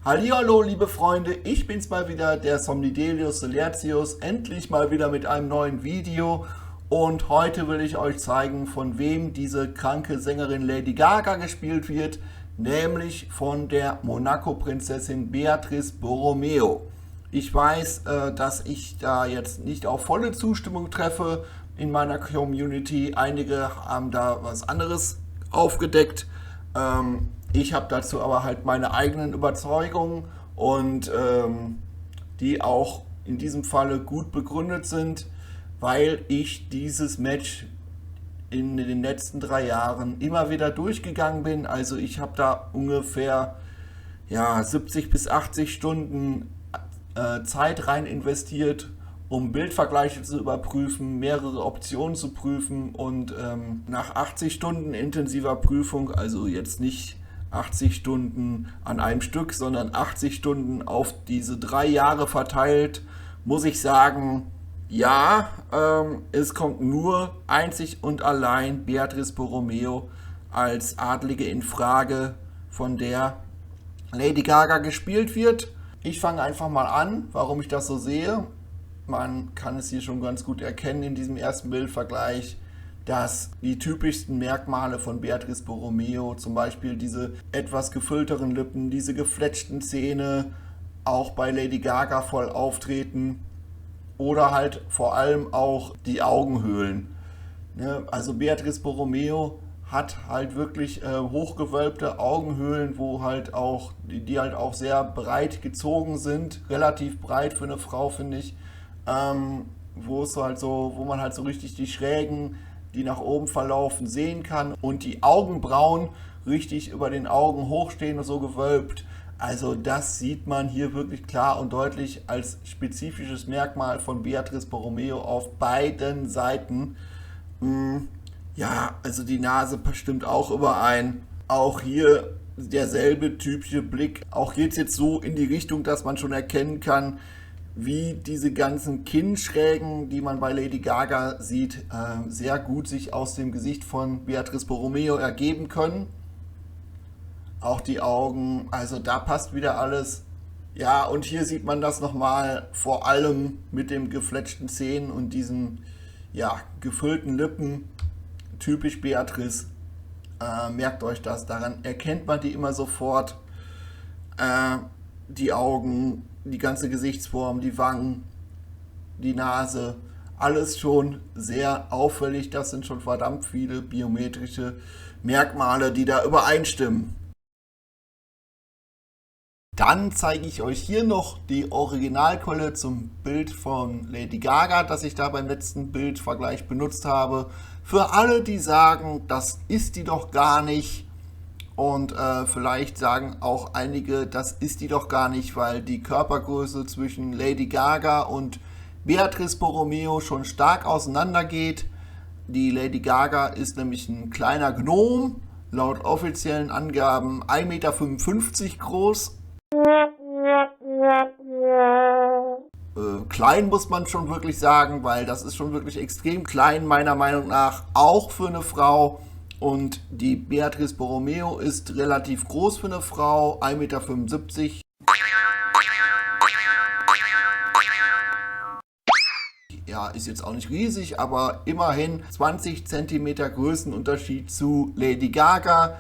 Hallihallo, liebe Freunde, ich bin's mal wieder, der Somnidelius Solertius, endlich mal wieder mit einem neuen Video. Und heute will ich euch zeigen, von wem diese kranke Sängerin Lady Gaga gespielt wird, nämlich von der Monaco-Prinzessin Beatrice Borromeo. Ich weiß, dass ich da jetzt nicht auf volle Zustimmung treffe in meiner Community. Einige haben da was anderes aufgedeckt. Ich habe dazu aber halt meine eigenen Überzeugungen und die auch in diesem Falle gut begründet sind, weil ich dieses Match in den letzten 3 Jahren immer wieder durchgegangen bin. Also ich habe da ungefähr 70 bis 80 Stunden Zeit rein investiert, um Bildvergleiche zu überprüfen, mehrere Optionen zu prüfen und nach 80 Stunden intensiver Prüfung, also jetzt nicht 80 Stunden an einem Stück, sondern 80 Stunden auf diese 3 Jahre verteilt, muss ich sagen, es kommt nur einzig und allein Beatrice Borromeo als Adlige in Frage, von der Lady Gaga gespielt wird. Ich fange einfach mal an, warum ich das so sehe. Man kann es hier schon ganz gut erkennen in diesem ersten Bildvergleich, dass die typischsten Merkmale von Beatrice Borromeo, zum Beispiel diese etwas gefüllteren Lippen, diese gefletschten Zähne, auch bei Lady Gaga voll auftreten oder halt vor allem auch die Augenhöhlen. Also Beatrice Borromeo hat halt wirklich hochgewölbte Augenhöhlen, die halt auch sehr breit gezogen sind, relativ breit für eine Frau, finde ich, wo man halt so richtig die Schrägen, die nach oben verlaufen, sehen kann und die Augenbrauen richtig über den Augen hochstehen und so gewölbt. Also das sieht man hier wirklich klar und deutlich als spezifisches Merkmal von Beatrice Borromeo auf beiden Seiten. Also die Nase stimmt auch überein. Auch hier derselbe typische Blick. Auch geht es jetzt so in die Richtung, dass man schon erkennen kann, wie diese ganzen Kinnschrägen, die man bei Lady Gaga sieht, sehr gut sich aus dem Gesicht von Beatrice Borromeo ergeben können. Auch die Augen, also da passt wieder alles. Ja, und hier sieht man das nochmal, vor allem mit den gefletschten Zähnen und diesen gefüllten Lippen. Typisch Beatrice. Merkt euch das, daran erkennt man die immer sofort. Die Augen, die ganze Gesichtsform, die Wangen, die Nase, alles schon sehr auffällig. Das sind schon verdammt viele biometrische Merkmale, die da übereinstimmen. Dann zeige ich euch hier noch die Originalquelle zum Bild von Lady Gaga, das ich da beim letzten Bildvergleich benutzt habe. Für alle, die sagen, das ist die doch gar nicht. Und vielleicht sagen auch einige, das ist die doch gar nicht, weil die Körpergröße zwischen Lady Gaga und Beatrice Borromeo schon stark auseinander geht. Die Lady Gaga ist nämlich ein kleiner Gnom, laut offiziellen Angaben 1,55 Meter groß. Klein muss man schon wirklich sagen, weil das ist schon wirklich extrem klein, meiner Meinung nach, auch für eine Frau. Und die Beatrice Borromeo ist relativ groß für eine Frau, 1,75 Meter. Ja, ist jetzt auch nicht riesig, aber immerhin 20 cm Größenunterschied zu Lady Gaga.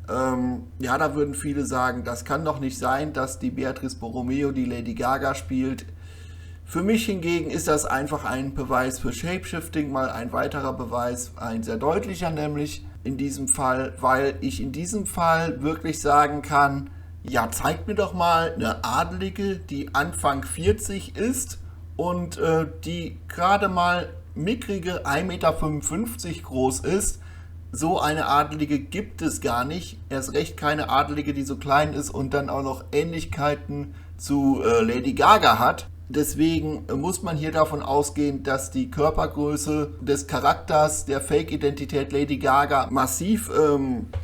Da würden viele sagen, das kann doch nicht sein, dass die Beatrice Borromeo die Lady Gaga spielt. Für mich hingegen ist das einfach ein Beweis für Shapeshifting, mal ein weiterer Beweis, ein sehr deutlicher nämlich in diesem Fall, weil ich in diesem Fall wirklich sagen kann, zeigt mir doch mal eine Adelige, die Anfang 40 ist und die gerade mal mickrige 1,55 Meter groß ist. So eine Adelige gibt es gar nicht. Erst recht keine Adelige, die so klein ist und dann auch noch Ähnlichkeiten zu Lady Gaga hat. Deswegen muss man hier davon ausgehen, dass die Körpergröße des Charakters der Fake-Identität Lady Gaga massiv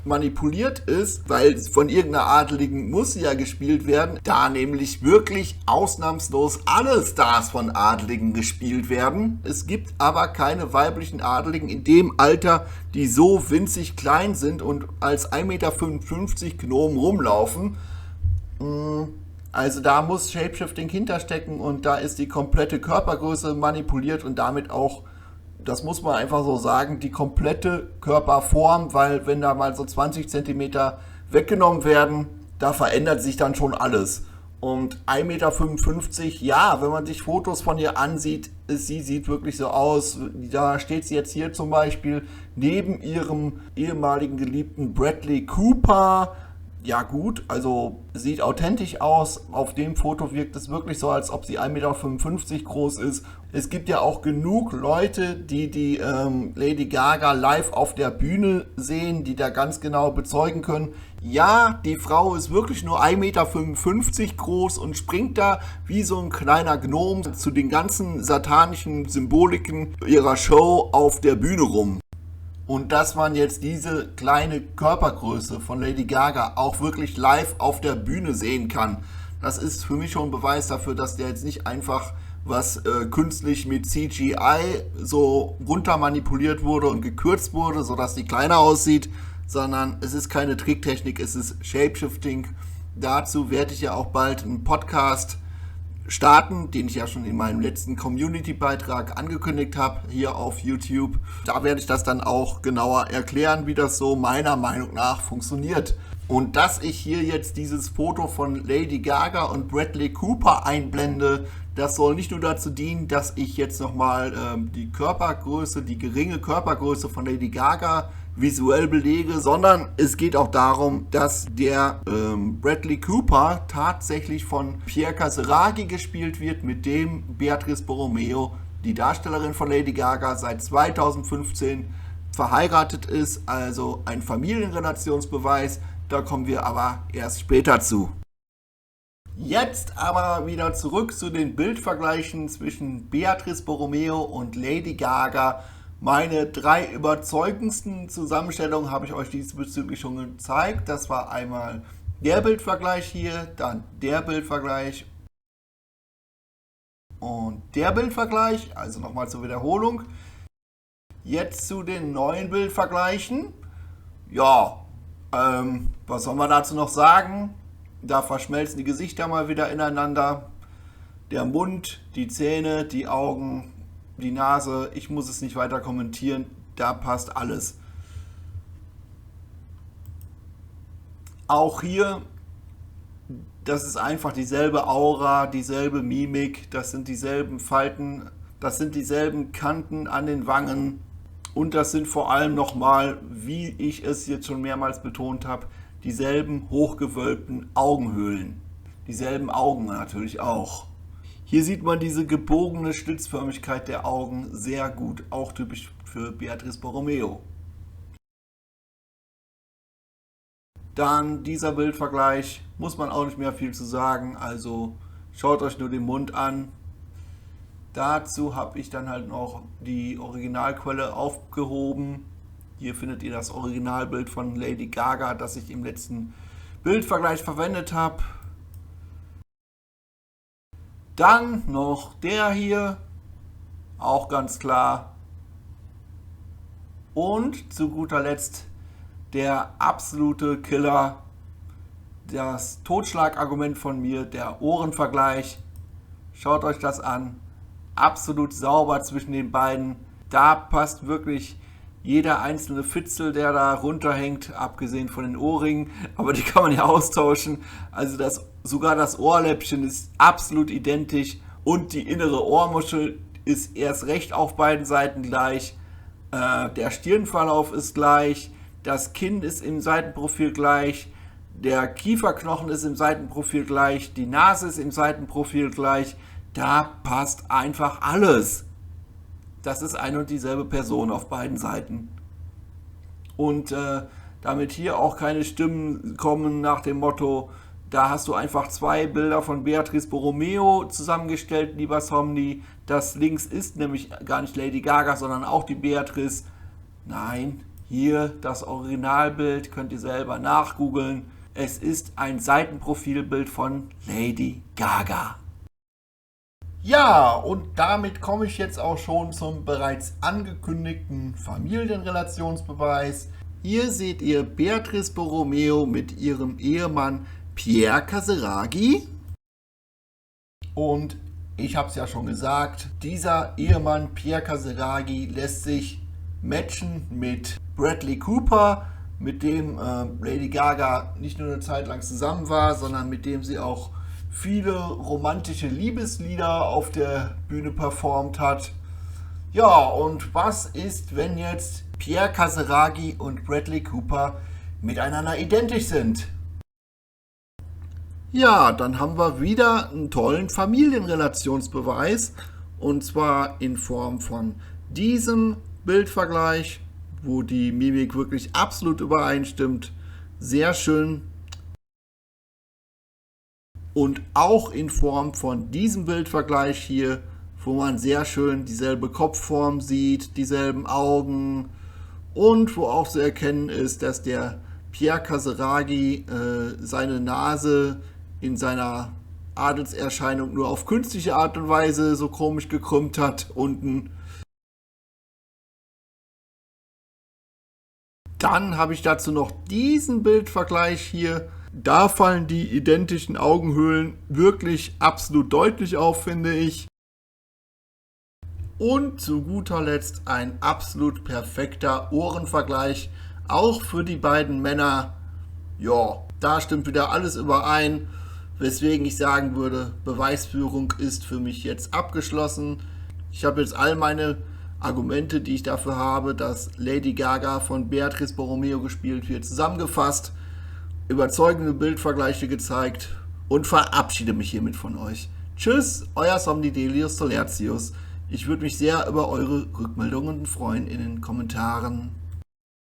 manipuliert ist, weil von irgendeiner Adeligen muss sie ja gespielt werden, da nämlich wirklich ausnahmslos alle Stars von Adeligen gespielt werden. Es gibt aber keine weiblichen Adeligen in dem Alter, die so winzig klein sind und als 1,55 Meter Gnomen rumlaufen. Also da muss Shapeshifting hinterstecken und da ist die komplette Körpergröße manipuliert und damit auch, das muss man einfach so sagen, die komplette Körperform, weil wenn da mal so 20 Zentimeter weggenommen werden, da verändert sich dann schon alles. Und 1,55 Meter, ja, wenn man sich Fotos von ihr ansieht, sie sieht wirklich so aus. Da steht sie jetzt hier zum Beispiel neben ihrem ehemaligen Geliebten Bradley Cooper. Ja gut, also sieht authentisch aus. Auf dem Foto wirkt es wirklich so, als ob sie 1,55 Meter groß ist. Es gibt ja auch genug Leute, die Lady Gaga live auf der Bühne sehen, die da ganz genau bezeugen können. Ja, die Frau ist wirklich nur 1,55 Meter groß und springt da wie so ein kleiner Gnom zu den ganzen satanischen Symboliken ihrer Show auf der Bühne rum. Und dass man jetzt diese kleine Körpergröße von Lady Gaga auch wirklich live auf der Bühne sehen kann, das ist für mich schon ein Beweis dafür, dass der jetzt nicht einfach was künstlich mit CGI so runter manipuliert wurde und gekürzt wurde, sodass die kleiner aussieht, sondern es ist keine Tricktechnik, es ist Shapeshifting. Dazu werde ich ja auch bald einen Podcast starten, den ich ja schon in meinem letzten Community-Beitrag angekündigt habe, hier auf YouTube. Da werde ich das dann auch genauer erklären, wie das so meiner Meinung nach funktioniert. Und dass ich hier jetzt dieses Foto von Lady Gaga und Bradley Cooper einblende, das soll nicht nur dazu dienen, dass ich jetzt nochmal die Körpergröße, die geringe Körpergröße von Lady Gaga visuell belege, sondern es geht auch darum, dass der Bradley Cooper tatsächlich von Pierre Casiraghi gespielt wird, mit dem Beatrice Borromeo, die Darstellerin von Lady Gaga, seit 2015 verheiratet ist, also ein Familienrelationsbeweis. Da kommen wir aber erst später zu. Jetzt aber wieder zurück zu den Bildvergleichen zwischen Beatrice Borromeo und Lady Gaga. Meine 3 überzeugendsten Zusammenstellungen habe ich euch diesbezüglich schon gezeigt. Das war einmal der Bildvergleich hier, dann der Bildvergleich und der Bildvergleich. Also nochmal zur Wiederholung. Jetzt zu den neuen Bildvergleichen. Ja, was soll man dazu noch sagen? Da verschmelzen die Gesichter mal wieder ineinander. Der Mund, die Zähne, die Augen, die Nase, ich muss es nicht weiter kommentieren, da passt alles. Auch hier, das ist einfach dieselbe Aura, dieselbe Mimik, das sind dieselben Falten, das sind dieselben Kanten an den Wangen und das sind vor allem nochmal, wie ich es jetzt schon mehrmals betont habe, dieselben hochgewölbten Augenhöhlen. Dieselben Augen natürlich auch. Hier sieht man diese gebogene Schlitzförmigkeit der Augen sehr gut, auch typisch für Beatrice Borromeo. Dann dieser Bildvergleich, muss man auch nicht mehr viel zu sagen, also schaut euch nur den Mund an. Dazu habe ich dann halt noch die Originalquelle aufgehoben. Hier findet ihr das Originalbild von Lady Gaga, das ich im letzten Bildvergleich verwendet habe. Dann noch der hier, auch ganz klar. Und zu guter Letzt der absolute Killer, das Totschlagargument von mir, der Ohrenvergleich. Schaut euch das an. Absolut sauber zwischen den beiden. Da passt wirklich jeder einzelne Fitzel, der da runterhängt, abgesehen von den Ohrringen, aber die kann man ja austauschen. Also sogar das Ohrläppchen ist absolut identisch und die innere Ohrmuschel ist erst recht auf beiden Seiten gleich. Der Stirnverlauf ist gleich, das Kinn ist im Seitenprofil gleich, der Kieferknochen ist im Seitenprofil gleich, die Nase ist im Seitenprofil gleich. Da passt einfach alles. Das ist eine und dieselbe Person auf beiden Seiten. Und damit hier auch keine Stimmen kommen nach dem Motto, da hast du einfach 2 Bilder von Beatrice Borromeo zusammengestellt, lieber Somni. Das links ist nämlich gar nicht Lady Gaga, sondern auch die Beatrice. Nein, hier das Originalbild, könnt ihr selber nachgoogeln. Es ist ein Seitenprofilbild von Lady Gaga. Ja, und damit komme ich jetzt auch schon zum bereits angekündigten Familienrelationsbeweis. Hier seht ihr Beatrice Borromeo mit ihrem Ehemann Pierre Casiraghi. Und ich habe es ja schon gesagt, dieser Ehemann Pierre Casiraghi lässt sich matchen mit Bradley Cooper, mit dem Lady Gaga nicht nur eine Zeit lang zusammen war, sondern mit dem sie auch viele romantische Liebeslieder auf der Bühne performt hat. Ja, und was ist, wenn jetzt Pierre Casiraghi und Bradley Cooper miteinander identisch sind? Ja, dann haben wir wieder einen tollen Familienrelationsbeweis, und zwar in Form von diesem Bildvergleich, wo die Mimik wirklich absolut übereinstimmt. Sehr schön. Und auch in Form von diesem Bildvergleich hier, wo man sehr schön dieselbe Kopfform sieht, dieselben Augen und wo auch zu erkennen ist, dass der Pierre Casiraghi seine Nase in seiner Adelserscheinung nur auf künstliche Art und Weise so komisch gekrümmt hat unten. Dann habe ich dazu noch diesen Bildvergleich hier. Da fallen die identischen Augenhöhlen wirklich absolut deutlich auf, finde ich. Und zu guter Letzt ein absolut perfekter Ohrenvergleich, auch für die beiden Männer. Ja, da stimmt wieder alles überein, weswegen ich sagen würde, Beweisführung ist für mich jetzt abgeschlossen. Ich habe jetzt all meine Argumente, die ich dafür habe, dass Lady Gaga von Beatrice Borromeo gespielt wird, zusammengefasst, überzeugende Bildvergleiche gezeigt und verabschiede mich hiermit von euch. Tschüss, euer Somnidelius Solertius. Ich würde mich sehr über eure Rückmeldungen freuen in den Kommentaren.